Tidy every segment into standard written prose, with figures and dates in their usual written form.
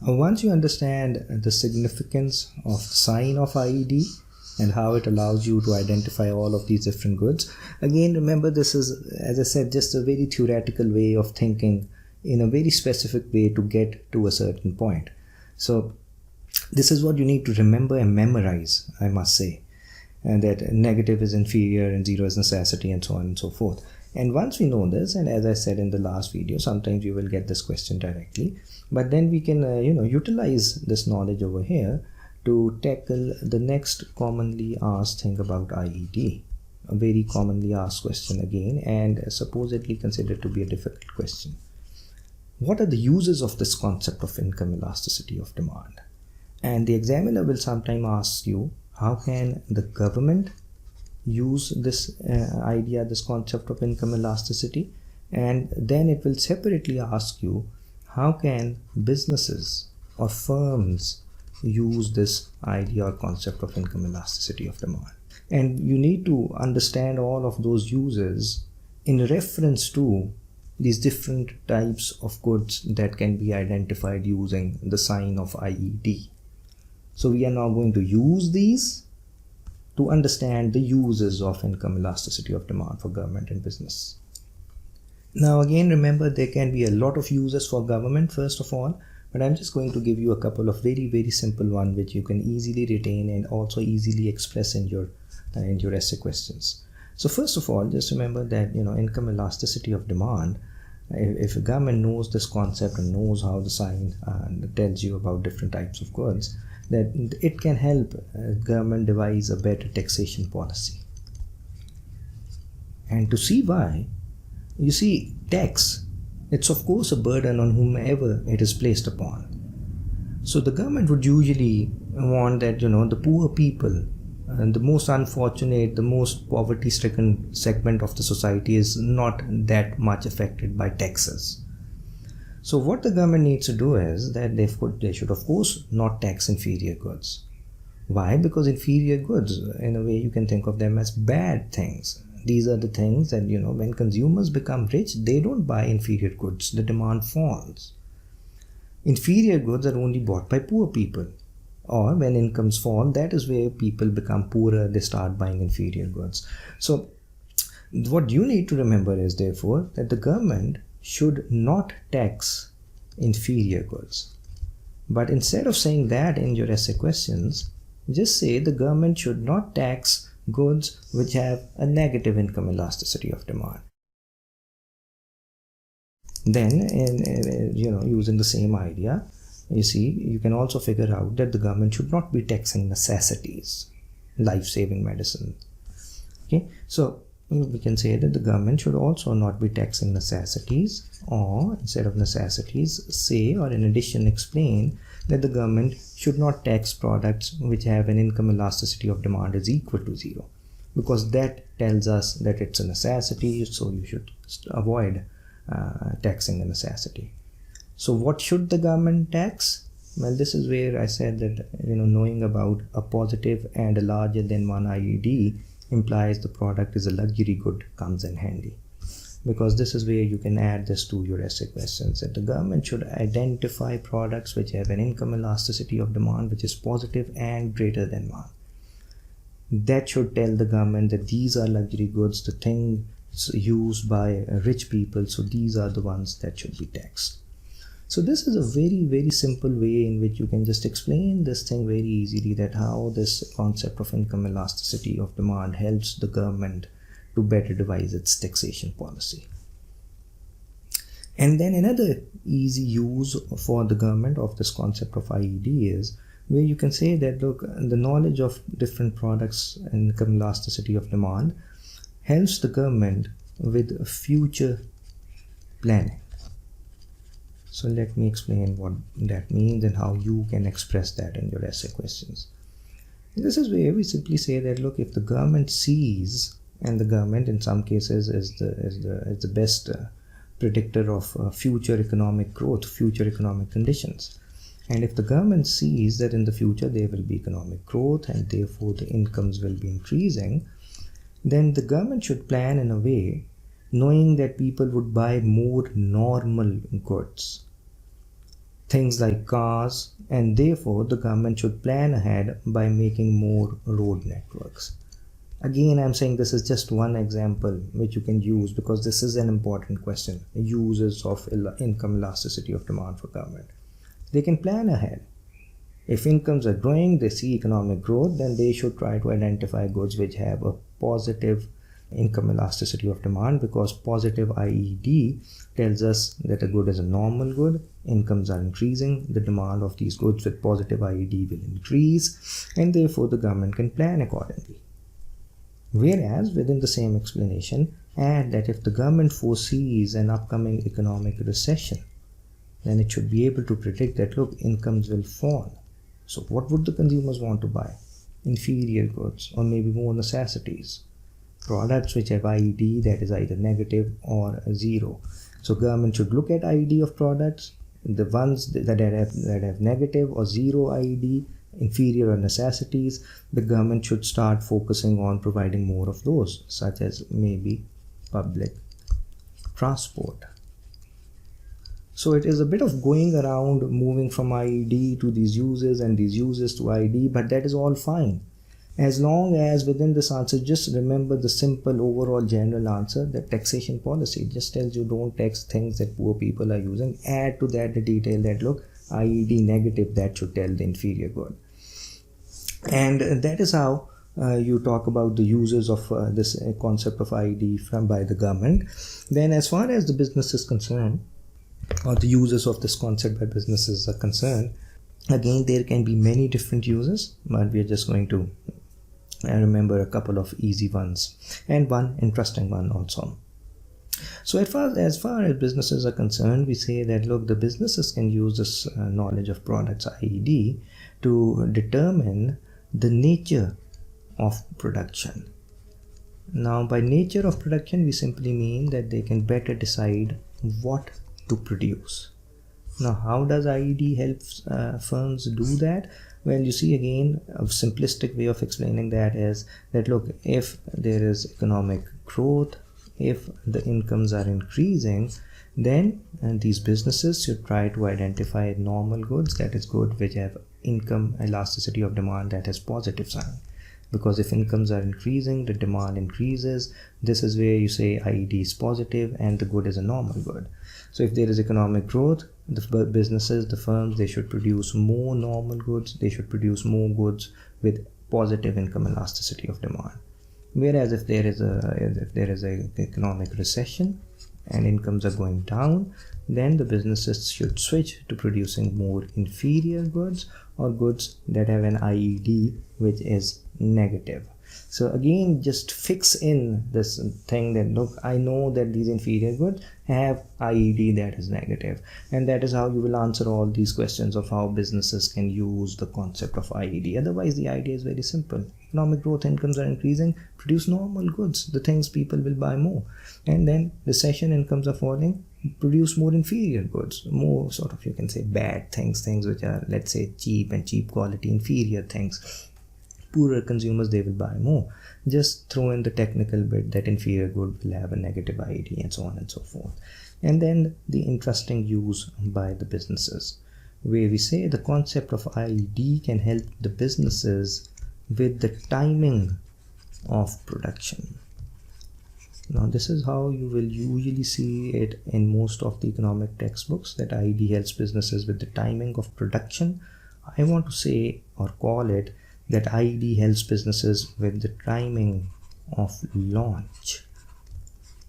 Once you understand the significance of sign of IED and how it allows you to identify all of these different goods, again remember this is, as I said, just a very theoretical way of thinking in a very specific way to get to a certain point. So this is what you need to remember and memorize, I must say, and that negative is inferior and zero is necessity and so on and so forth. And once we know this, and as I said in the last video, sometimes you will get this question directly, but then we can utilize this knowledge over here to tackle the next commonly asked thing about IED, a very commonly asked question again, and supposedly considered to be a difficult question. What are the uses of this concept of income elasticity of demand? And the examiner will sometime ask you, how can the government use this idea, this concept of income elasticity? And then it will separately ask you, how can businesses or firms use this idea or concept of income elasticity of demand? And you need to understand all of those uses in reference to these different types of goods that can be identified using the sign of IED. So we are now going to use these to understand the uses of income elasticity of demand for government and business. Now again, remember, there can be a lot of uses for government first of all, but I'm just going to give you a couple of very simple ones which you can easily retain and also easily express in your essay questions. So first of all, just remember that income elasticity of demand, if a government knows this concept and knows how the sign tells you about different types of goods, that it can help government devise a better taxation policy. And to see why, you see, tax, it's of course a burden on whomever it is placed upon. So the government would usually want that the poor people and the most unfortunate, the most poverty-stricken segment of the society is not that much affected by taxes. So what the government needs to do is that they should of course not tax inferior goods. Why? Because inferior goods, in a way you can think of them as bad things. These are the things that when consumers become rich, they don't buy inferior goods, the demand falls. Inferior goods are only bought by poor people, or when incomes fall, that is where people become poorer, they start buying inferior goods. So what you need to remember is therefore that the government should not tax inferior goods. But instead of saying that in your essay questions, just say the government should not tax goods which have a negative income elasticity of demand. Then using the same idea, you can also figure out that the government should not be taxing necessities, life-saving medicine. Okay, so we can say that the government should also not be taxing necessities, or instead of necessities, say, or in addition explain that the government should not tax products which have an income elasticity of demand is equal to zero, because that tells us that it's a necessity, so you should avoid taxing the necessity. So what should the government tax? Well, this is where I said that knowing about a positive and a larger than one IED implies the product is a luxury good comes in handy, because this is where you can add this to your essay questions, that the government should identify products which have an income elasticity of demand which is positive and greater than 1. That should tell the government that these are luxury goods, the things used by rich people, so these are the ones that should be taxed. So this is a very simple way in which you can just explain this thing very easily, that how this concept of income elasticity of demand helps the government to better devise its taxation policy. And then another easy use for the government of this concept of IED is where you can say that, look, the knowledge of different products and income elasticity of demand helps the government with future planning. So let me explain what that means and how you can express that in your essay questions. This is where we simply say that, look, if the government sees, and the government in some cases is the best predictor of future economic growth, future economic conditions. And if the government sees that in the future there will be economic growth and therefore the incomes will be increasing, then the government should plan in a way knowing that people would buy more normal goods. things like cars, and therefore the government should plan ahead by making more road networks. Again, I'm saying this is just one example which you can use because this is an important question. Uses of income elasticity of demand for government. They can plan ahead. If incomes are growing, they see economic growth, then they should try to identify goods which have a positive income elasticity of demand, because positive IED tells us that a good is a normal good, incomes are increasing, the demand of these goods with positive IED will increase, and therefore the government can plan accordingly. Whereas within the same explanation, add that if the government foresees an upcoming economic recession, then it should be able to predict that, look, incomes will fall. So what would the consumers want to buy? Inferior goods, or maybe more necessities. Products which have IED that is either negative or zero. So government should look at IED of products, the ones that have negative or zero IED, inferior or necessities, the government should start focusing on providing more of those, such as maybe public transport. So it is a bit of going around, moving from IED to these uses and these uses to IED, but that is all fine. As long as within this answer, just remember the simple overall general answer that taxation policy just tells you don't tax things that poor people are using. Add to that the detail that, look, IED negative, that should tell the inferior good. And that is how you talk about the uses of this concept of IED by the government. Then as far as the business is concerned, or the uses of this concept by businesses are concerned, again there can be many different uses, but we are just going to remember a couple of easy ones and one interesting one also. So as far as businesses are concerned, we say that, look, the businesses can use this knowledge of products IED to determine the nature of production. Now by nature of production, we simply mean that they can better decide what to produce. Now how does IED help firms do that? Well, you see, again, a simplistic way of explaining that is that, look, if there is economic growth, if the incomes are increasing, then these businesses should try to identify normal goods, that is good which have income elasticity of demand that has positive sign. Because if incomes are increasing, the demand increases. This is where you say IED is positive and the good is a normal good. So if there is economic growth, the businesses, the firms, they should produce more normal goods. They should produce more goods with positive income elasticity of demand. Whereas if there is a economic recession and incomes are going down, then the businesses should switch to producing more inferior goods or goods that have an IED which is negative. So again, just fix in this thing that, look, I know that these inferior goods have IED that is negative, and that is how you will answer all these questions of how businesses can use the concept of IED. Otherwise, the idea is very simple. Economic growth, incomes are increasing, produce normal goods, the things people will buy more. And then recession, incomes are falling, produce more inferior goods, more sort of, you can say, bad things which are, let's say, cheap and cheap quality, inferior things. Poorer consumers, they will buy more. Just throw in the technical bit that inferior good will have a negative IED and so on and so forth. And then the interesting use by the businesses, where we say the concept of IED can help the businesses with the timing of production. Now this is how you will usually see it in most of the economic textbooks, that IED helps businesses with the timing of production. I want to say or call it that IED helps businesses with the timing of launch.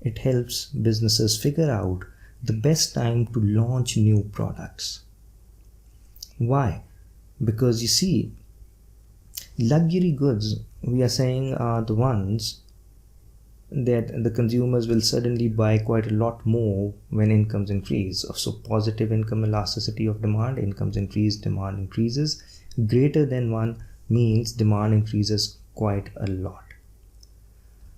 It helps businesses figure out the best time to launch new products. Why? Because you see, luxury goods, we are saying, are the ones that the consumers will suddenly buy quite a lot more when incomes increase. So positive income elasticity of demand, incomes increase, demand increases. Greater than 1 means demand increases quite a lot.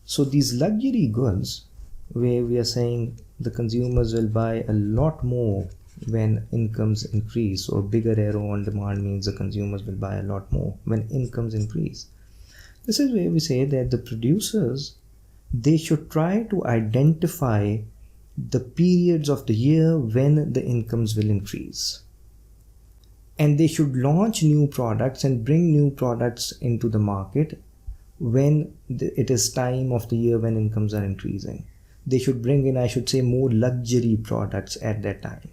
So these luxury goods, where we are saying the consumers will buy a lot more when incomes increase, so a bigger arrow on demand means the consumers will buy a lot more when incomes increase. This is where we say that the producers, they should try to identify the periods of the year when the incomes will increase. And they should launch new products and bring new products into the market when it is time of the year when incomes are increasing. They should bring in, I should say, more luxury products at that time.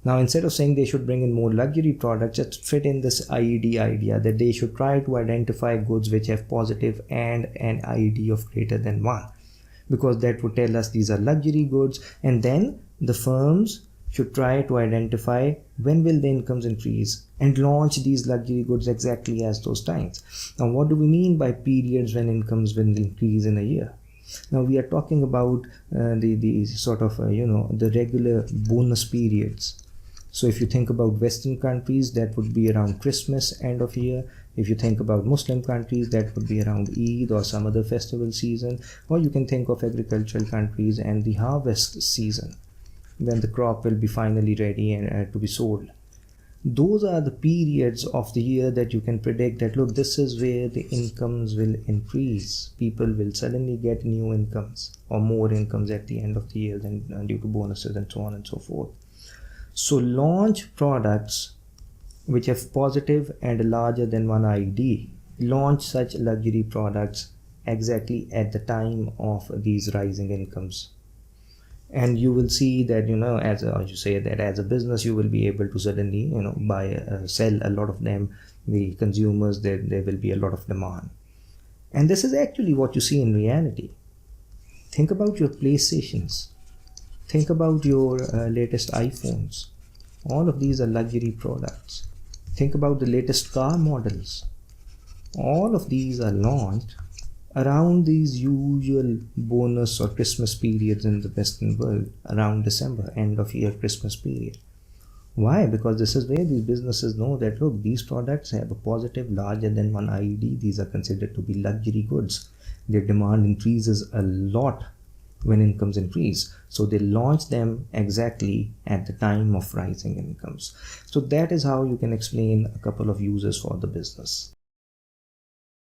Now, instead of saying they should bring in more luxury products, just fit in this IED idea that they should try to identify goods which have positive and an IED of greater than 1, because that would tell us these are luxury goods. And then the firms should try to identify when will the incomes increase and launch these luxury goods exactly as those times. Now, what do we mean by periods when incomes will increase in a year? Now, we are talking about the sort of the regular bonus periods. So if you think about Western countries, that would be around Christmas, end of year. If you think about Muslim countries, that would be around Eid or some other festival season. Or you can think of agricultural countries and the harvest season, when the crop will be finally ready and to be sold. Those are the periods of the year that you can predict that, look, this is where the incomes will increase. People will suddenly get new incomes or more incomes at the end of the year than due to bonuses and so on and so forth. So launch products which have positive and larger than 1 IED. Launch such luxury products exactly at the time of these rising incomes. And you will see that, as a business, you will be able to suddenly, sell a lot of them. The consumers, there will be a lot of demand. And this is actually what you see in reality. Think about your PlayStations. Think about your latest iPhones. All of these are luxury products. Think about the latest car models. All of these are launched around these usual bonus or Christmas periods in the Western world, around December, end of year Christmas period. Why? Because this is where these businesses know that, look, these products have a positive larger than 1 IED. These are considered to be luxury goods. Their demand increases a lot when incomes increase. So they launch them exactly at the time of rising incomes. So that is how you can explain a couple of uses for the business.